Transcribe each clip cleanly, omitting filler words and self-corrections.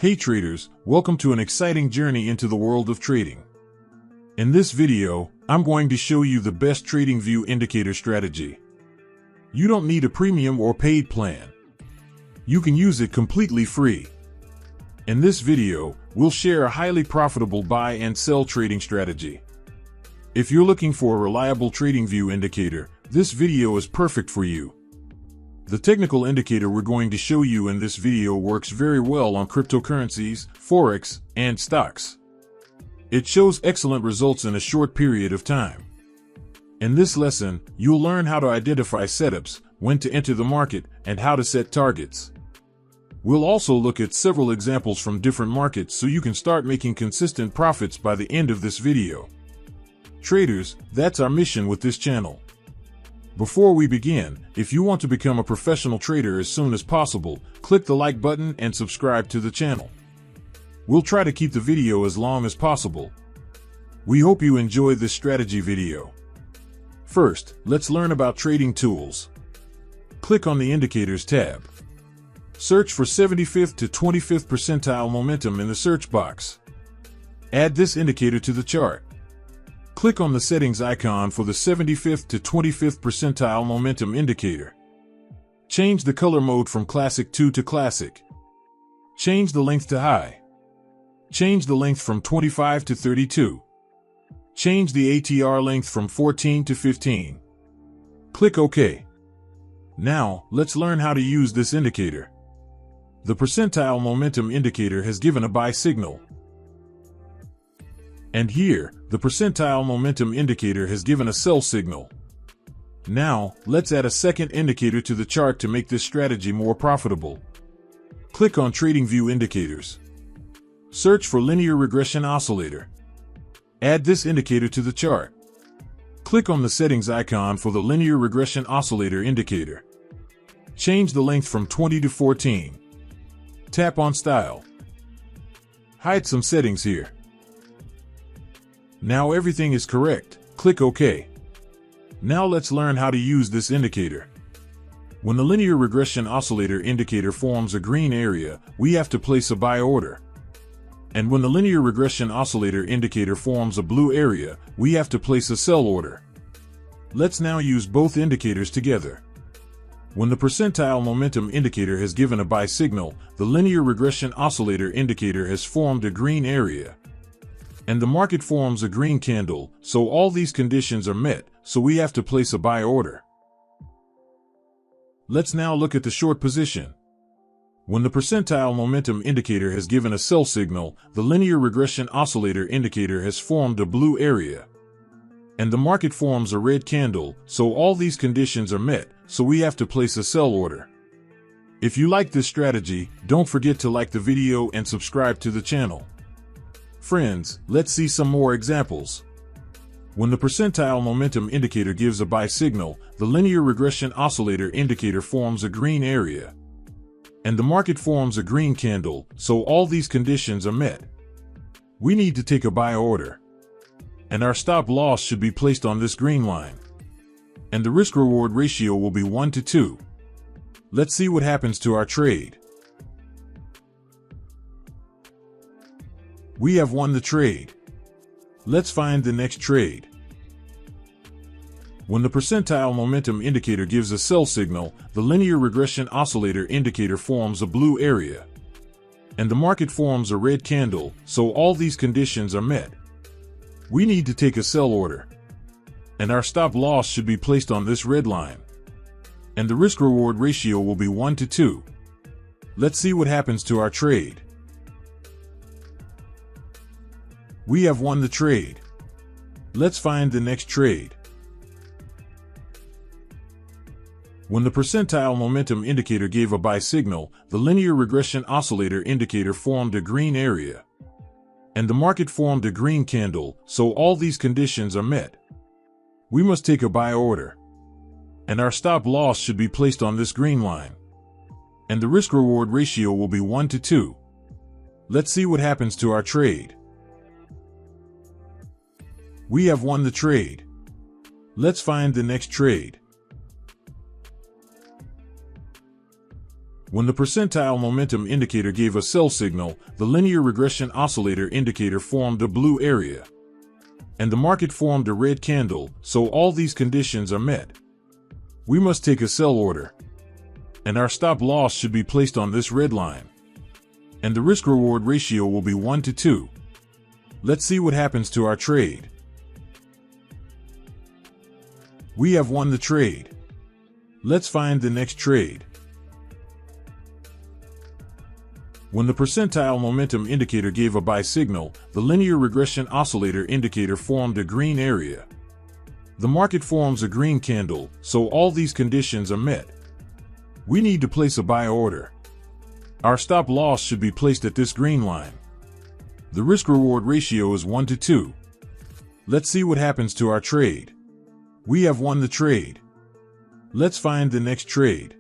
Hey traders, welcome to an exciting journey into the world of trading. In this video, I'm going to show you the best TradingView indicator strategy. You don't need a premium or paid plan. You can use it completely free. In this video, we'll share a highly profitable buy and sell trading strategy. If you're looking for a reliable TradingView indicator, this video is perfect for you. The technical indicator we're going to show you in this video works very well on cryptocurrencies, Forex, and stocks. It shows excellent results in a short period of time. In this lesson, you'll learn how to identify setups, when to enter the market, and how to set targets. We'll also look at several examples from different markets so you can start making consistent profits by the end of this video. Traders, that's our mission with this channel. Before we begin, if you want to become a professional trader as soon as possible, click the like button and subscribe to the channel. We'll try to keep the video as long as possible. We hope you enjoy this strategy video. First, let's learn about trading tools. Click on the Indicators tab. Search for 75th to 25th percentile momentum in the search box. Add this indicator to the chart. Click on the settings icon for the 75th to 25th percentile momentum indicator. Change the color mode from Classic 2 to Classic. Change the length to High. Change the length from 25 to 32. Change the ATR length from 14 to 15. Click OK. Now, let's learn how to use this indicator. The percentile momentum indicator has given a buy signal. And here, the percentile momentum indicator has given a sell signal. Now, let's add a second indicator to the chart to make this strategy more profitable. Click on TradingView Indicators. Search for Linear Regression Oscillator. Add this indicator to the chart. Click on the settings icon for the Linear Regression Oscillator indicator. Change the length from 20 to 14. Tap on Style. Hide some settings here. Now everything is correct. Click OK. Now let's learn how to use this indicator. When the linear regression oscillator indicator forms a green area, we have to place a buy order. And when the linear regression oscillator indicator forms a blue area, we have to place a sell order. Let's now use both indicators together. When the percentile momentum indicator has given a buy signal, the linear regression oscillator indicator has formed a green area. And the market forms a green candle, so all these conditions are met, so we have to place a buy order. Let's now look at the short position. When the percentile momentum indicator has given a sell signal, the linear regression oscillator indicator has formed a blue area. And the market forms a red candle, so all these conditions are met, so we have to place a sell order. If you like this strategy, don't forget to like the video and subscribe to the channel. Friends, let's see some more examples. When the percentile momentum indicator gives a buy signal, the linear regression oscillator indicator forms a green area. And the market forms a green candle, so all these conditions are met. We need to take a buy order. And our stop loss should be placed on this green line. And the risk-reward ratio will be 1 to 2. Let's see what happens to our trade. We have won the trade. Let's find the next trade. When the percentile momentum indicator gives a sell signal, the linear regression oscillator indicator forms a blue area. And the market forms a red candle, so all these conditions are met. We need to take a sell order. And our stop loss should be placed on this red line. And the risk-reward ratio will be 1 to 2. Let's see what happens to our trade. We have won the trade. Let's find the next trade. When the percentile momentum indicator gave a buy signal, the linear regression oscillator indicator formed a green area. And the market formed a green candle, so all these conditions are met. We must take a buy order. And our stop loss should be placed on this green line. And the risk-reward ratio will be 1 to 2. Let's see what happens to our trade. We have won the trade. Let's find the next trade. When the percentile momentum indicator gave a sell signal, the linear regression oscillator indicator formed a blue area, and the market formed a red candle, so all these conditions are met. We must take a sell order, and our stop loss should be placed on this red line, and the risk-reward ratio will be 1 to 2. Let's see what happens to our trade. We have won the trade. Let's find the next trade. When the percentile momentum indicator gave a buy signal, the linear regression oscillator indicator formed a green area. The market forms a green candle, so all these conditions are met. We need to place a buy order. Our stop loss should be placed at this green line. The risk-reward ratio is 1 to 2. Let's see what happens to our trade. We have won the trade. Let's find the next trade.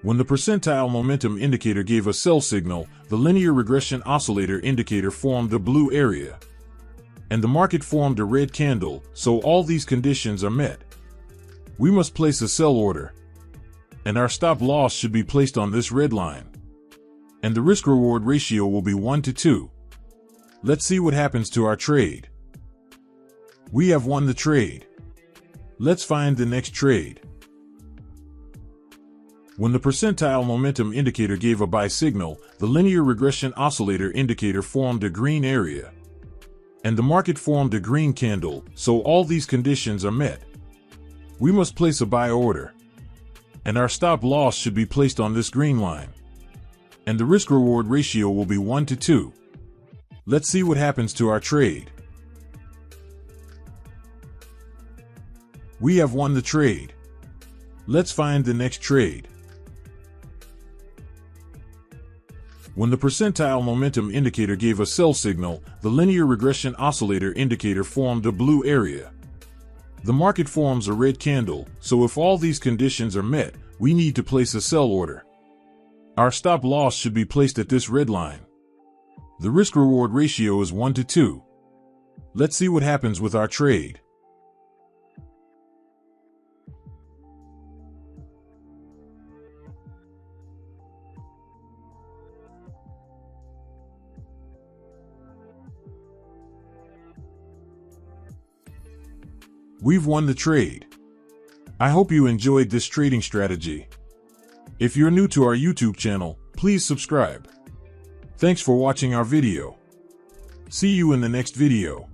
When the percentile momentum indicator gave a sell signal, the linear regression oscillator indicator formed a blue area, and the market formed a red candle, so all these conditions are met. We must place a sell order, and our stop loss should be placed on this red line, and the risk-reward ratio will be 1 to 2. Let's see what happens to our trade. We have won the trade. Let's find the next trade. When the percentile momentum indicator gave a buy signal, the linear regression oscillator indicator formed a green area, and the market formed a green candle, so all these conditions are met. We must place a buy order, and our stop loss should be placed on this green line, and the risk-reward ratio will be 1 to 2. Let's see what happens to our trade. We have won the trade. Let's find the next trade. When the percentile momentum indicator gave a sell signal, the linear regression oscillator indicator formed a blue area. The market forms a red candle, so if all these conditions are met, we need to place a sell order. Our stop loss should be placed at this red line. The risk-reward ratio is 1 to 2. Let's see what happens with our trade. We've won the trade. I hope you enjoyed this trading strategy. If you're new to our YouTube channel, please subscribe. Thanks for watching our video. See you in the next video.